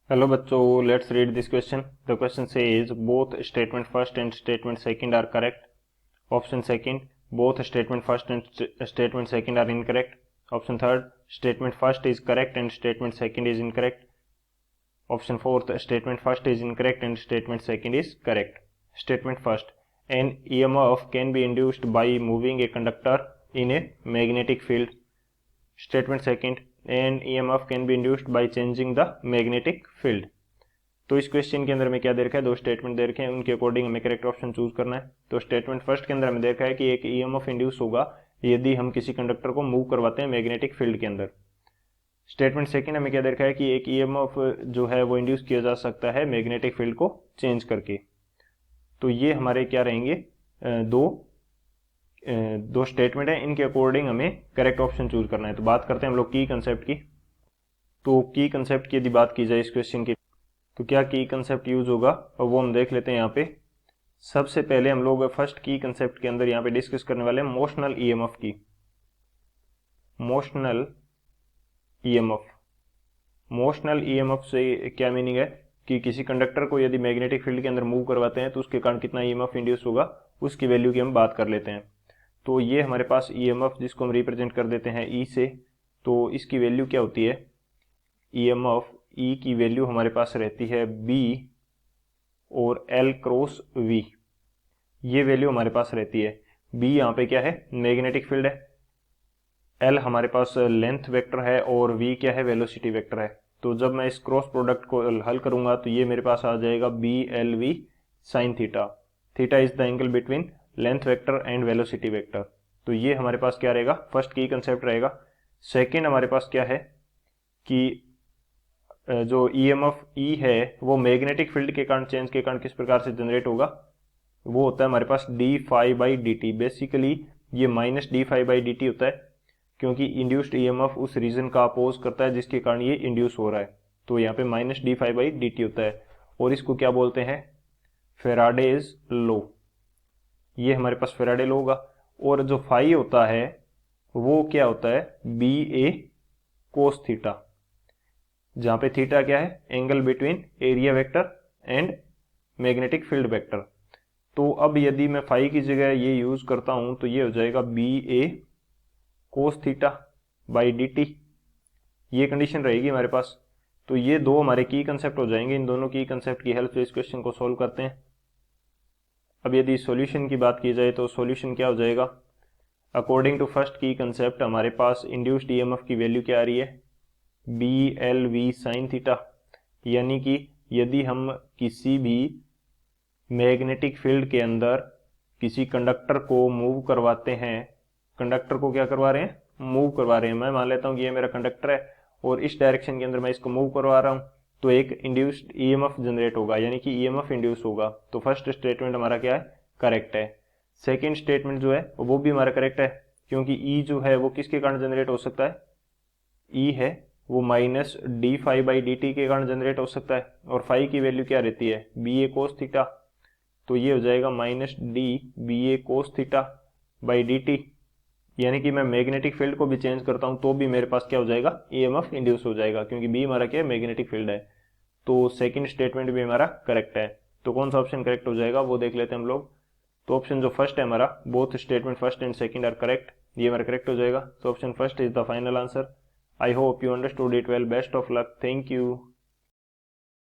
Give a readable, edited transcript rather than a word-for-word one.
Hello बच्चों, let's read this question. The question says both statement first and statement second are correct. Option second, both statement first and statement second are incorrect. Option third, statement first is correct and statement second is incorrect. Option fourth, statement first is incorrect and statement second is correct. Statement first, an EMF can be induced by moving a conductor in a magnetic field. Statement second, an EMF can be induced by changing the magnetic field. तो इस question के अंदर में क्या दे रखा है, दो statement दे रखे हैं, उनके अकॉर्डिंग हमें करेक्ट ऑप्शन चूज करना है। तो स्टेटमेंट फर्स्ट के अंदर हमें देखा है कि एक ईएमएफ इंड्यूस होगा यदि हम किसी कंडक्टर को मूव करवाते हैं मैग्नेटिक फील्ड के अंदर। स्टेटमेंट सेकंड हमें क्या दे रखा है कि एक ईएमएफ जो है वो इंड्यूस किया जा सकता है मैग्नेटिक फील्ड को चेंज करके। तो ये हमारे क्या रहेंगे, दो स्टेटमेंट है, इनके अकॉर्डिंग हमें करेक्ट ऑप्शन चूज करना है। तो बात करते हैं हम लोग की कंसेप्ट की। तो की कंसेप्ट की यदि बात की जाए इस क्वेश्चन की, तो क्या की कंसेप्ट यूज होगा और वो हम देख लेते हैं यहाँ पे। सबसे पहले हम लोग फर्स्ट की कंसेप्ट के अंदर यहाँ पे डिस्कस करने वाले हैं मोशनल ईएमएफ की। मोशनल ईएमएफ, मोशनल ईएमएफ से क्या मीनिंग है कि किसी कंडक्टर को यदि मैग्नेटिक फील्ड के अंदर मूव करवाते हैं तो उसके कारण कितना ईएमएफ इंड्यूस होगा, उसकी वैल्यू की हम बात कर लेते हैं। तो ये हमारे पास ईएमएफ जिसको हम रिप्रेजेंट कर देते हैं ई से, तो इसकी वैल्यू क्या होती है, ईएमएफ ई की वैल्यू हमारे पास रहती है बी और एल क्रॉस वी, ये वैल्यू हमारे पास रहती है। बी यहाँ पे क्या है, मैग्नेटिक फील्ड है, एल हमारे पास लेंथ वेक्टर है और वी क्या है, वेलोसिटी वेक्टर है। तो जब मैं इस क्रॉस प्रोडक्ट को हल करूंगा तो ये मेरे पास आ जाएगा B L V sine theta. Theta is the angle between length vector and velocity vector. तो ये हमारे पास क्या रहेगा, फर्स्ट की कंसेप्ट रहेगा। सेकेंड हमारे पास क्या है कि जो ईएमएफ ई है वो मैग्नेटिक फील्ड के कारण चेंज के कारण किस प्रकार से जनरेट होगा, वो होता है हमारे पास D phi by D T. Basically ये minus D phi by D T होता है, क्योंकि इंड्यूस्ड ईएमएफ उस रीजन का अपोज करता है जिसके कारण ये इंड्यूस हो रहा है। तो यहाँ पे minus D phi by D T होता है और इसको क्या बोलते हैं, फेराडेज लॉ। ये हमारे पास फेराडे लॉ होगा। और जो फाई होता है वो क्या होता है, बी ए कोस थीटा, जहां पे थीटा क्या है, angle between area vector and magnetic field vector. तो अब यदि मैं फाई की जगह ये यूज करता हूं तो ये हो जाएगा B A cos theta by D T, ये कंडीशन रहेगी हमारे पास। तो ये दो हमारे की कंसेप्ट हो जाएंगे, इन दोनों की कंसेप्ट की हेल्प से इस क्वेश्चन को सोल्व करते हैं। अब यदि सॉल्यूशन की बात की जाए तो सॉल्यूशन क्या हो जाएगा, अकॉर्डिंग टू फर्स्ट की कंसेप्ट हमारे पास इंड्यूस्ड ईएमएफ की वैल्यू क्या आ रही है, B L V sine theta. यानी कि यदि हम किसी भी मैग्नेटिक फील्ड के अंदर किसी कंडक्टर को मूव करवाते हैं, कंडक्टर को क्या करवा रहे हैं, मूव करवा रहे हैं। मैं मान लेता हूं कि ये मेरा कंडक्टर है और इस डायरेक्शन के अंदर मैं इसको मूव करवा रहा हूं, तो एक इंड्यूस्ड ईएमएफ जनरेट होगा, यानी कि ईएमएफ इंड्यूस होगा। तो फर्स्ट स्टेटमेंट हमारा क्या है, करेक्ट है। सेकेंड स्टेटमेंट जो है वो भी हमारा करेक्ट है, क्योंकि ई जो है वो किसके कारण जनरेट हो सकता है, ई है वो minus D phi by D T के कारण जनरेट हो सकता है, और फाई की वैल्यू क्या रहती है, बी ए कोस थीटा। तो ये हो जाएगा minus D B A cos theta by D T. यानी कि मैं मैग्नेटिक फील्ड को भी चेंज करता हूं तो भी मेरे पास क्या हो जाएगा, ईएमएफ इंड्यूस हो जाएगा, क्योंकि बी हमारा क्या है, मैग्नेटिक फील्ड है। तो सेकंड स्टेटमेंट भी हमारा करेक्ट है। तो कौन सा ऑप्शन करेक्ट हो जाएगा वो देख लेते हैं हम लोग। तो ऑप्शन जो फर्स्ट है हमारा, both statement first and second are correct, ये हमारा करेक्ट हो जाएगा। तो option first is the final answer. I hope you understood it well. Best of luck. Thank you.